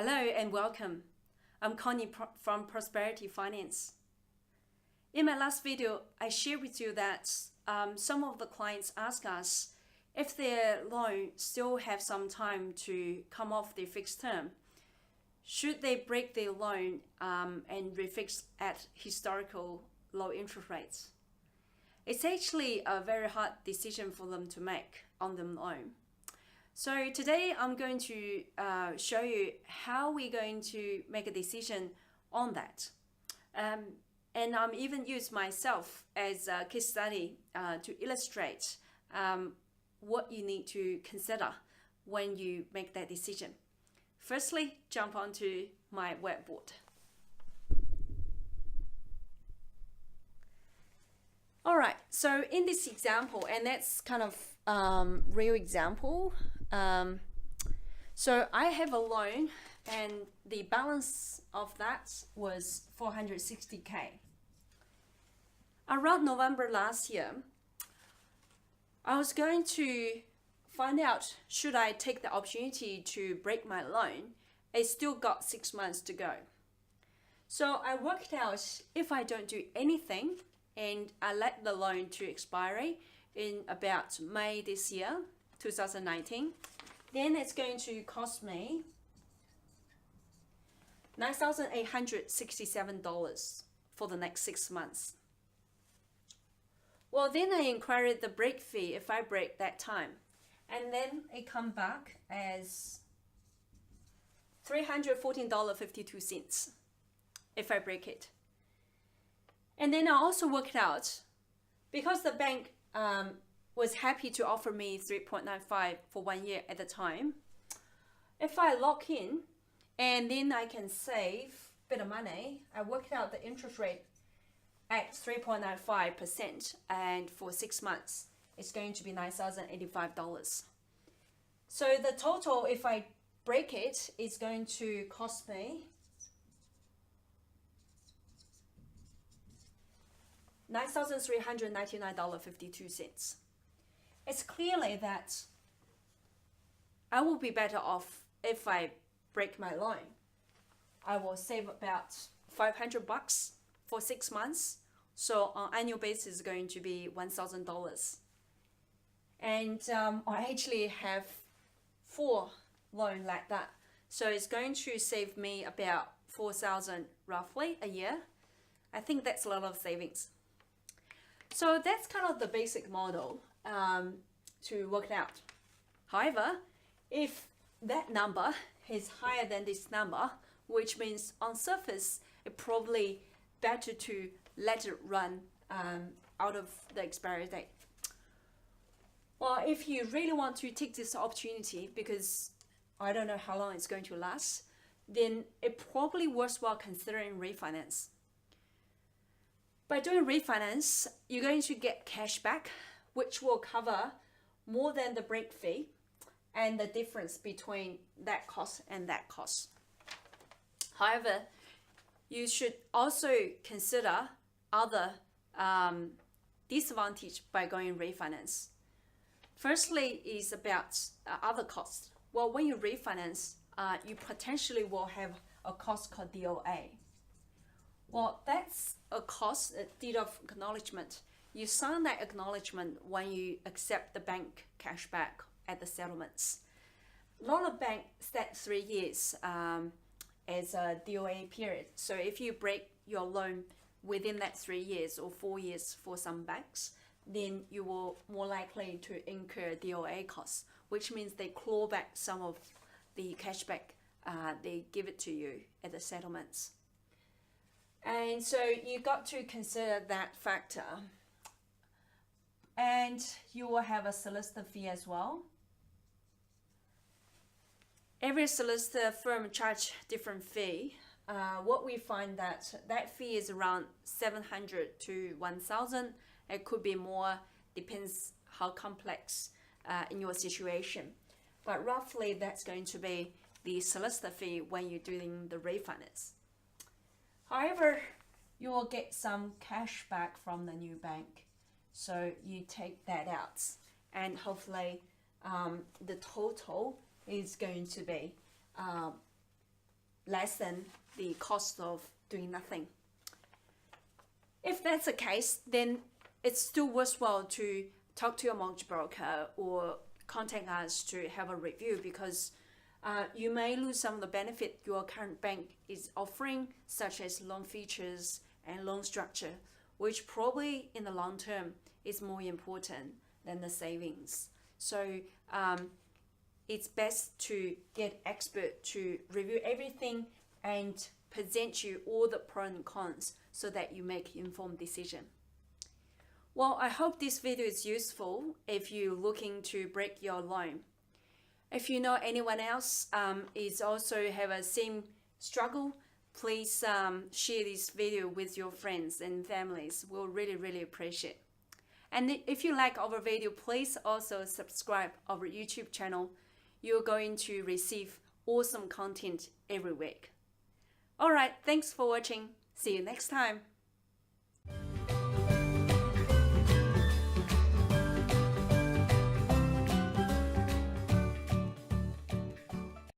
Hello and welcome. I'm Connie from Prosperity Finance. In my last video, I shared with you that some of the clients ask us if their loan still have some time to come off the fixed term. Should they break their loan and refix at historical low interest rates? It's actually a very hard decision for them to make on the loan. So today I'm going to show you how we're going to make a decision on that. And I'm even use myself as a case study to illustrate what you need to consider when you make that decision. Firstly, jump onto my whiteboard. All right, so in this example, and that's kind of real example. So I have a loan and the balance of that was 460K. Around November last year, I was going to find out should I take the opportunity to break my loan. I still got 6 months to go. So I worked out if I don't do anything and I let the loan to expiry in about May this year, 2019, then it's going to cost me $9,867 for the next 6 months. Well, then I inquired the break fee if I break that time, and then it come back as $314.52 if I break it. And then I also worked out, because the bank was happy to offer me 3.95 for 1 year at the time, if I lock in and then I can save a bit of money, I worked out the interest rate at 3.95%, and for 6 months it's going to be $9,085. So the total, if I break it, is going to cost me $9,399.52. It's clearly that I will be better off if I break my loan. I will save about $500 for 6 months. So on annual basis is going to be $1,000. And I actually have 4 loans like that. So it's going to save me about $4,000 roughly a year. I think that's a lot of savings. So that's kind of the basic model to work it out. However, if that number is higher than this number, which means on surface, it's probably better to let it run out of the expiry date. Well, if you really want to take this opportunity, because I don't know how long it's going to last, then it's probably worthwhile considering refinance. By doing refinance, you're going to get cash back, which will cover more than the break fee and the difference between that cost and that cost. However, you should also consider other disadvantages by going refinance. Firstly is about other costs. Well, when you refinance, you potentially will have a cost called DOA. Well, that's a cost, a deed of acknowledgement. You sign that acknowledgement when you accept the bank cash back at the settlements. A lot of banks set 3 years as a DOA period. So if you break your loan within that 3 years or 4 years for some banks, then you will more likely to incur DOA costs, which means they claw back some of the cashback they give it to you at the settlements. And so you got to consider that factor. And you will have a solicitor fee as well. Every solicitor firm charge different fee. What we find that fee is around $700 to $1,000. It could be more, depends how complex in your situation. But roughly that's going to be the solicitor fee when you're doing the refinance. However, you will get some cash back from the new bank. So you take that out, and hopefully the total is going to be lessen the cost of doing nothing. If that's the case, then it's still worthwhile to talk to your mortgage broker or contact us to have a review, because you may lose some of the benefit your current bank is offering, such as loan features and loan structure, which probably in the long term is more important than the savings. So it's best to get expert to review everything and present you all the pros and cons so that you make informed decision. Well, I hope this video is useful if you're looking to break your loan. If you know anyone else is also have a same struggle, please share this video with your friends and families. We'll really appreciate. And if you like our video, please also subscribe our YouTube channel. You're going to receive awesome content every week. Alright, thanks for watching. See you next time.